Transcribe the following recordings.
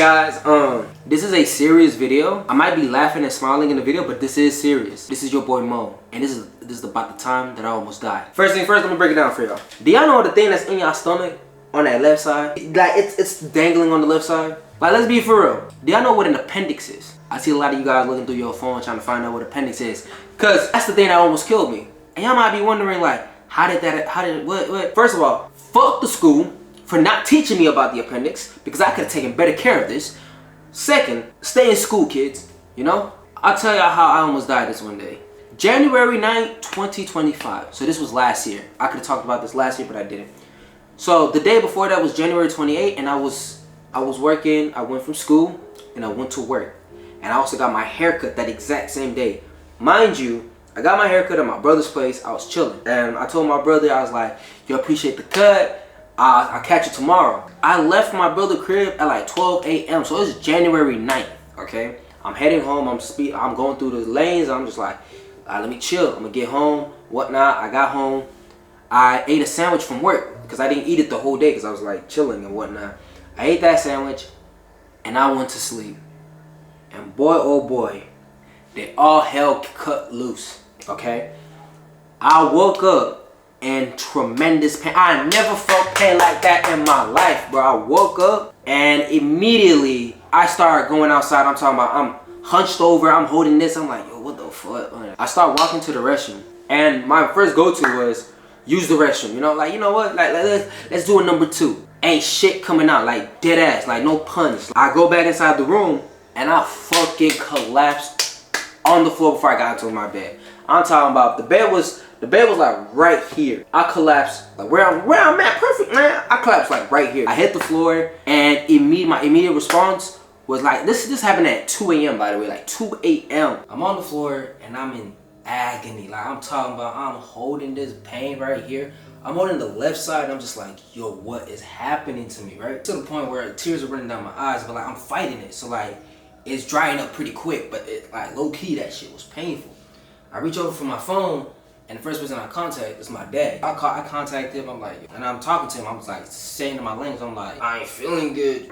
guys, this is a serious video. I might be laughing and smiling in the video, but this is serious. This is your boy Mo, and this is about the time that I almost died. First thing first, let me break it down for y'all. Do y'all know the thing that's in y'all stomach on that left side? Like it's dangling on the left side. Like, let's be for real. Do y'all know what an appendix is? I see a lot of you guys looking through your phone trying to find out what appendix is, cause that's the thing that almost killed me. And y'all might be wondering, like, what? First of all, fuck the school for not teaching me about the appendix, because I could have taken better care of this. Second, stay in school, kids. You know? I'll tell y'all how I almost died this one day. January 9th, 2025. So this was last year. I could have talked about this last year, but I didn't. So the day before that was January 28th, and I was working. I went from school and I went to work. And I also got my haircut that exact same day. Mind you, I got my haircut at my brother's place. I was chilling. And I told my brother, I was like, yo, appreciate the cut. I'll catch you tomorrow. I left my brother's crib at like 12 a.m. So it's January 9th, okay? I'm heading home. I'm going through the lanes. I'm just like, let me chill. I'm gonna get home, whatnot. I got home. I ate a sandwich from work because I didn't eat it the whole day because I was like chilling and whatnot. I ate that sandwich and I went to sleep. And boy, oh boy, they all hell cut loose, okay? I woke up in tremendous pain. I never felt pain like that in my life, bro. I woke up and immediately I started going outside. I'm talking about, I'm hunched over, I'm holding this. I'm like, yo, what the fuck? I start walking to the restroom, and my first go-to was use the restroom. You know, like, you know what? Like let's do a number 2. Ain't shit coming out, like dead ass, like no puns. I go back inside the room and I fucking collapsed on the floor before I got into my bed. I'm talking about the bed was like right here. I collapsed like where I'm at, perfect, man. I collapsed like right here. I hit the floor, and my immediate response was like, this happened at 2 a.m. by the way, like 2 a.m. I'm on the floor and I'm in agony. Like, I'm talking about, I'm holding this pain right here. I'm holding the left side and I'm just like, yo, what is happening to me, right? To the point where tears are running down my eyes, but like I'm fighting it. So like it's drying up pretty quick, but it, like low key, that shit was painful. I reach over for my phone, and the first person I contact is my dad. I contact him, I'm like, and I'm talking to him, I'm like saying to my language, I'm like, I ain't feeling good.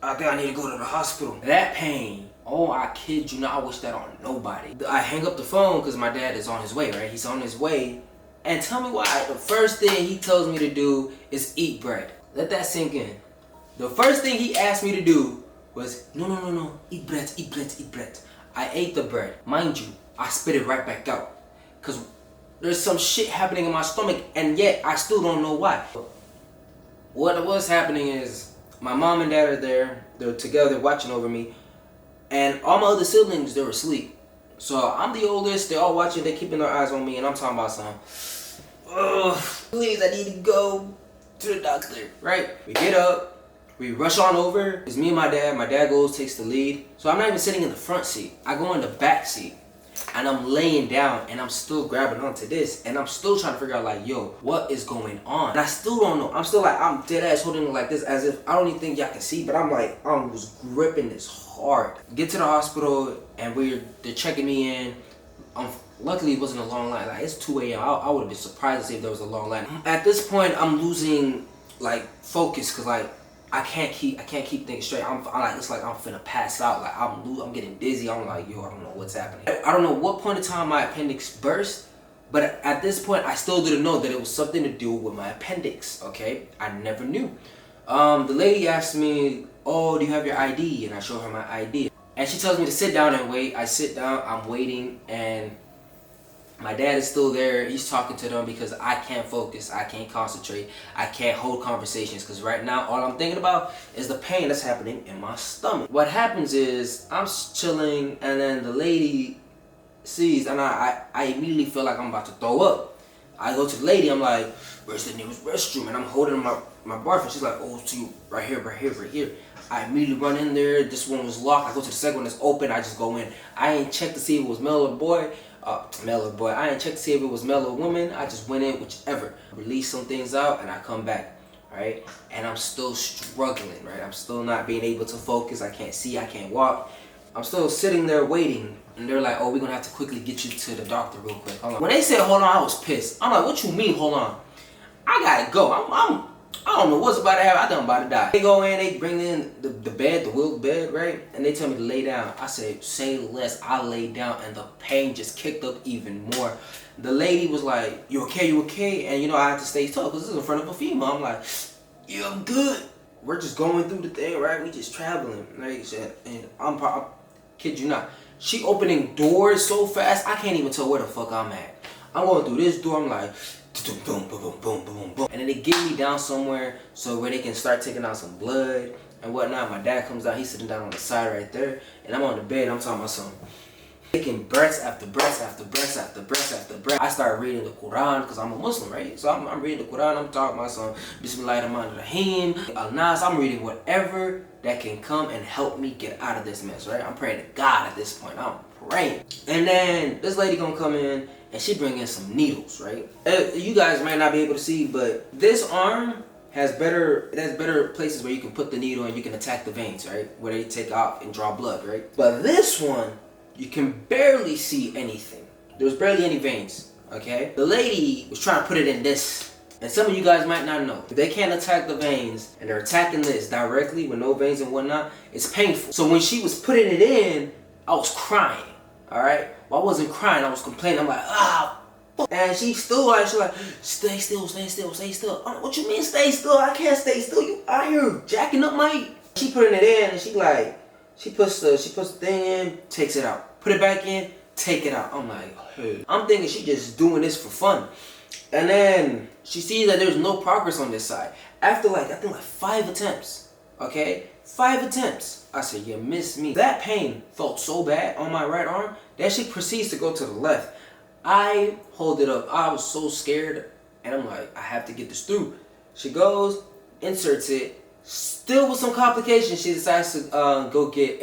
I think I need to go to the hospital. That pain, oh, I kid you not, I wish that on nobody. I hang up the phone because my dad is on his way, right? He's on his way. And tell me why, the first thing he tells me to do is eat bread. Let that sink in. The first thing he asked me to do was, no, eat bread. I ate the bread. Mind you, I spit it right back out. Because there's some shit happening in my stomach, and yet I still don't know why. What was happening is, my mom and dad are there. They're together watching over me. And all my other siblings, they were asleep. So I'm the oldest, they're all watching, they're keeping their eyes on me, and I'm talking about something. Please, I need to go to the doctor, right? We get up, we rush on over. It's me and my dad goes, takes the lead. So I'm not even sitting in the front seat, I go in the back seat. And I'm laying down and I'm still grabbing onto this, and I'm still trying to figure out like, yo, what is going on? And I still don't know. I'm still like, I'm dead ass holding it like this as if, I don't even think y'all can see, but I'm like, I was gripping this hard. Get to the hospital and they're checking me in. Luckily it wasn't a long line. Like, it's 2 a.m. I would have been surprised to see if there was a long line. At this point I'm losing like focus, because like I can't keep thinking straight. I'm like, it's like I'm finna pass out. Like I'm getting dizzy. I'm like, yo, I don't know what's happening. I don't know what point in time my appendix burst, but at this point I still didn't know that it was something to do with my appendix. Okay, I never knew. The lady asked me, oh, do you have your ID? And I show her my ID, and she tells me to sit down and wait. I sit down, I'm waiting, and my dad is still there. He's talking to them because I can't focus. I can't concentrate. I can't hold conversations because right now all I'm thinking about is the pain that's happening in my stomach. What happens is I'm chilling, and then the lady sees, and I immediately feel like I'm about to throw up. I go to the lady. I'm like, where's the nearest restroom? And I'm holding my barf, and she's like, oh, it's you right here. I immediately run in there. This one was locked. I go to the second one that's open. I just go in. I ain't checked to see if it was male or boy. I ain't checked to see if it was male or woman. I just went in, whichever. Release some things out, and I come back, right? And I'm still struggling, right? I'm still not being able to focus. I can't see, I can't walk. I'm still sitting there waiting, and they're like, oh, we're gonna have to quickly get you to the doctor real quick. Hold on. When they said hold on, I was pissed. I'm like, what you mean, hold on? I gotta go. I'm I don't know what's about to happen. I think I'm about to die. They go in, they bring in the bed, the wheeled bed, right? And they tell me to lay down. I said, say less. I laid down and the pain just kicked up even more. The lady was like, you okay, you okay? And you know, I had to stay tough because this is in front of a female. I'm like, yeah, I'm good. We're just going through the thing, right? We just traveling, right? And I kid you not. She opening doors so fast, I can't even tell where the fuck I'm at. I'm going through this door, I'm like, boom, boom, boom, boom, boom, boom. And then they get me down somewhere so where they can start taking out some blood and whatnot. My dad comes down, he's sitting down on the side right there. And I'm on the bed, I'm talking about something. Taking breaths after breaths after breaths after breaths after breath. I start reading the Quran because I'm a Muslim, right? So I'm reading the Quran, I'm talking about some Bismillahirrahmanirrahim, Al-Nas. I'm reading whatever that can come and help me get out of this mess, right? I'm praying to God at this point. I'm praying. And then this lady gonna come in and she bring in some needles, right? You guys might not be able to see, but this arm has better places where you can put the needle and you can attack the veins, right? Where they take off and draw blood, right? But this one, you can barely see anything. There was barely any veins, okay? The lady was trying to put it in this. And some of you guys might not know. If they can't attack the veins and they're attacking this directly with no veins and whatnot, it's painful. So when she was putting it in, I was crying, all right? Well, I wasn't crying, I was complaining. I'm like, ah, fuck. And she's like, stay still, stay still, stay still. I'm like, what you mean stay still? I can't stay still. You out here jacking up my... She putting it in and she like, she puts the thing in, takes it out. Put it back in, take it out. I'm like, hey. I'm thinking she just doing this for fun. And then she sees that there's no progress on this side. After I think 5 attempts, okay? 5 attempts. I said, you missed me. That pain felt so bad on my right arm that she proceeds to go to the left. I hold it up. I was so scared. And I'm like, I have to get this through. She goes, inserts it. Still with some complications, she decides to go get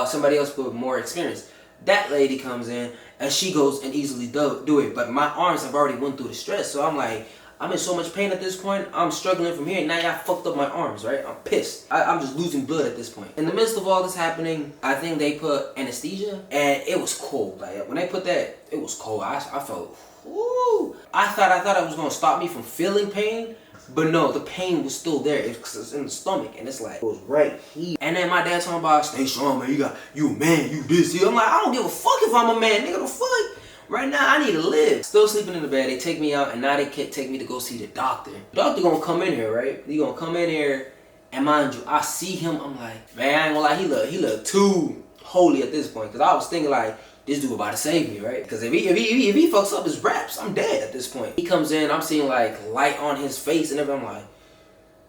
somebody else with more experience. That lady comes in and she goes and easily do it. But my arms have already went through the stress. So I'm like, I'm in so much pain at this point. I'm struggling from here. And now y'all fucked up my arms, right? I'm pissed. I'm just losing blood at this point. In the midst of all this happening, I think they put anesthesia and it was cold. Like when they put that, it was cold. I felt, whoo. I thought it was gonna stop me from feeling pain. But no, the pain was still there because it's in the stomach and it's like, it was right here. And then my dad talking about, stay strong, man. You a man, you this, you. I'm like, I don't give a fuck if I'm a man, nigga, the fuck? Right now, I need to live. Still sleeping in the bed, they take me out and now they can't take me to go see the doctor. The doctor gonna come in here, right? He gonna come in here and mind you, I see him, I'm like, man, I ain't gonna lie, he look too holy at this point. Cause I was thinking like, this dude about to save me, right? Because if he fucks up his raps, I'm dead at this point. He comes in, I'm seeing like light on his face and everything. I'm like,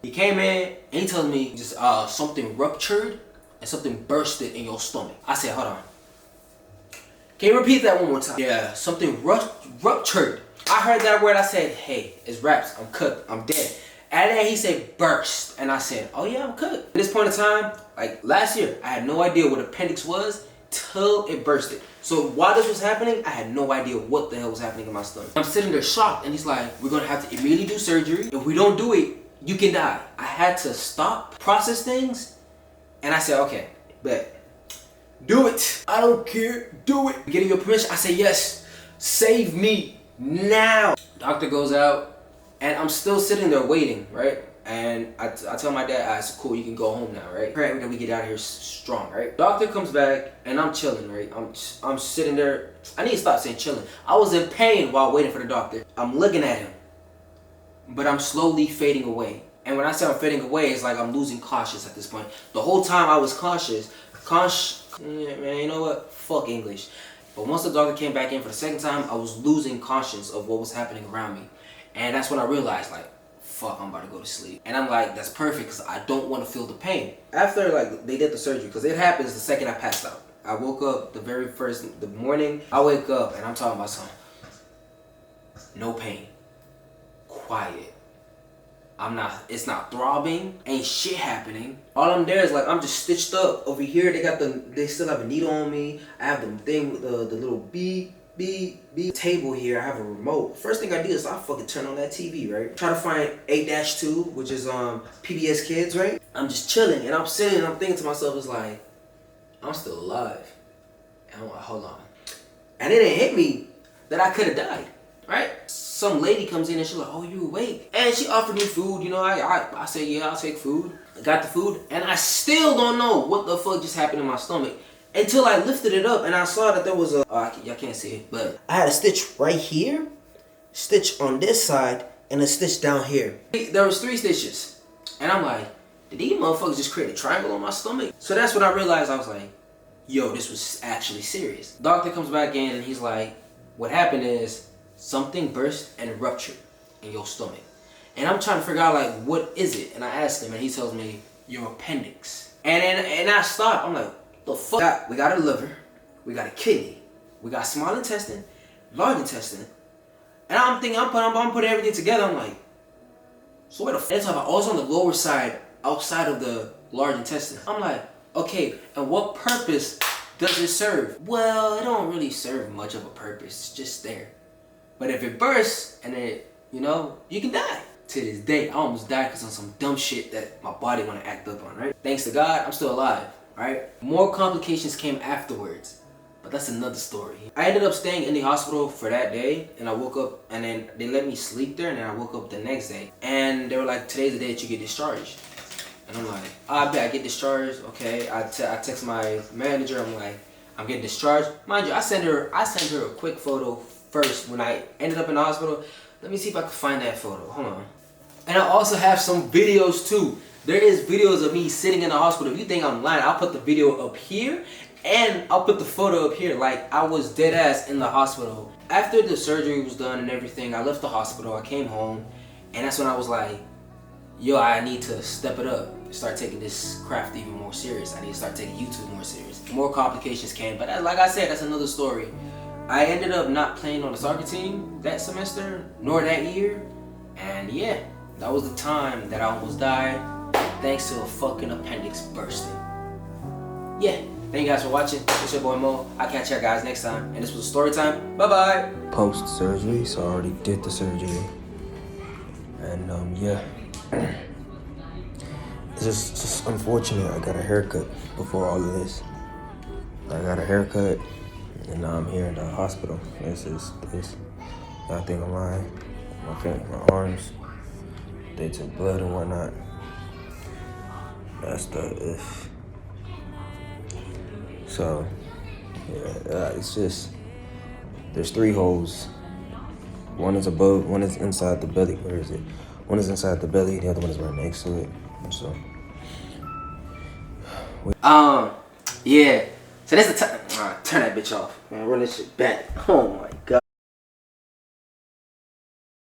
he came in and he tells me just something ruptured and something bursted in your stomach. I said, hold on. Can you repeat that one more time? Yeah, something ruptured. I heard that word, I said, hey, it's raps, I'm cooked, I'm dead. And then he said burst. And I said, oh yeah, I'm cooked. At this point in time, like last year, I had no idea what appendix was till it bursted. So while this was happening, I had no idea what the hell was happening in my stomach. I'm sitting there shocked and he's like, we're gonna have to immediately do surgery. If we don't do it, you can die. I had to stop, process things, and I said, okay, bet. Do it. I don't care, do it. Getting your permission, I say yes, save me now. Doctor goes out and I'm still sitting there waiting, right? And I tell my dad, I said, cool, you can go home now, right? Pray that we get out of here strong, right? Doctor comes back and I'm chilling, right? I'm sitting there. I need to stop saying chilling. I was in pain while waiting for the doctor. I'm looking at him, but I'm slowly fading away. And when I say I'm fading away, it's like I'm losing conscious at this point. The whole time I was conscious, yeah, man, you know what? Fuck English. But once the doctor came back in for the second time, I was losing conscience of what was happening around me. And that's when I realized, like, fuck, I'm about to go to sleep. And I'm like, that's perfect because I don't want to feel the pain. After like they did the surgery, because it happens the second I passed out. I woke up the morning, I wake up and I'm talking about something. No pain. Quiet. It's not throbbing, ain't shit happening. All I'm there is like, I'm just stitched up. Over here, they still have a needle on me. I have the thing with the little beep table here. I have a remote. First thing I do is I fucking turn on that TV, right? Try to find 8-2, which is PBS Kids, right? I'm just chilling and I'm sitting and I'm thinking to myself, it's like, I'm still alive. And I'm like, hold on. And it didn't hit me that I could have died. right? Some lady comes in and she's like, oh, you awake? And she offered me food, you know, I said, yeah, I'll take food. I got the food, and I still don't know what the fuck just happened in my stomach until I lifted it up and I saw that there was a, y'all can't see it, but I had a stitch right here, stitch on this side, and a stitch down here. There was 3 stitches, and I'm like, did these motherfuckers just create a triangle on my stomach? So that's when I realized, I was like, yo, this was actually serious. Doctor comes back in and he's like, what happened is something burst and ruptured in your stomach. And I'm trying to figure out, like, what is it? And I asked him and he tells me, your appendix. And I stop. I'm like, the fuck? We got a liver, we got a kidney, we got small intestine, large intestine. And I'm thinking, I'm putting everything together. I'm like, so where the fuck? It's also on the lower side, outside of the large intestine. I'm like, okay, and what purpose does it serve? Well, it don't really serve much of a purpose. It's just there. But if it bursts and it, you know, you can die. To this day, I almost died because of some dumb shit that my body want to act up on, right? Thanks to God, I'm still alive, right? More complications came afterwards, but that's another story. I ended up staying in the hospital for that day, and I woke up, and then they let me sleep there, and then I woke up the next day. And they were like, today's the day that you get discharged. And I'm like, I bet I get discharged, okay. I text my manager, I'm like, I'm getting discharged. Mind you, I sent her a quick photo first when I ended up in the hospital. Let me see if I can find that photo, hold on. And I also have some videos too. There is videos of me sitting in the hospital. If you think I'm lying, I'll put the video up here and I'll put the photo up here. Like, I was dead ass in the hospital. After the surgery was done and everything, I left the hospital, I came home, and that's when I was like, yo, I need to step it up. Start taking this craft even more serious. I need to start taking YouTube more serious. More complications came, but like I said, that's another story. I ended up not playing on the soccer team that semester, nor that year, and yeah. That was the time that I almost died, thanks to a fucking appendix bursting. Yeah, thank you guys for watching. It's your boy Mo. I'll catch y'all guys next time. And this was story time. Bye-bye. Post-surgery, so I already did the surgery. And yeah. It's just unfortunate I got a haircut before all of this. I got a haircut, and now I'm here in the hospital. This. I think I'm lying. My arms. They took blood and whatnot. That's the if. So, yeah, it's just, there's 3 holes. One is above, one is inside the belly. Where is it? One is inside the belly, the other one is right next to it. So, yeah. So that's the time. Turn that bitch off. Man, run this shit back. Oh my God.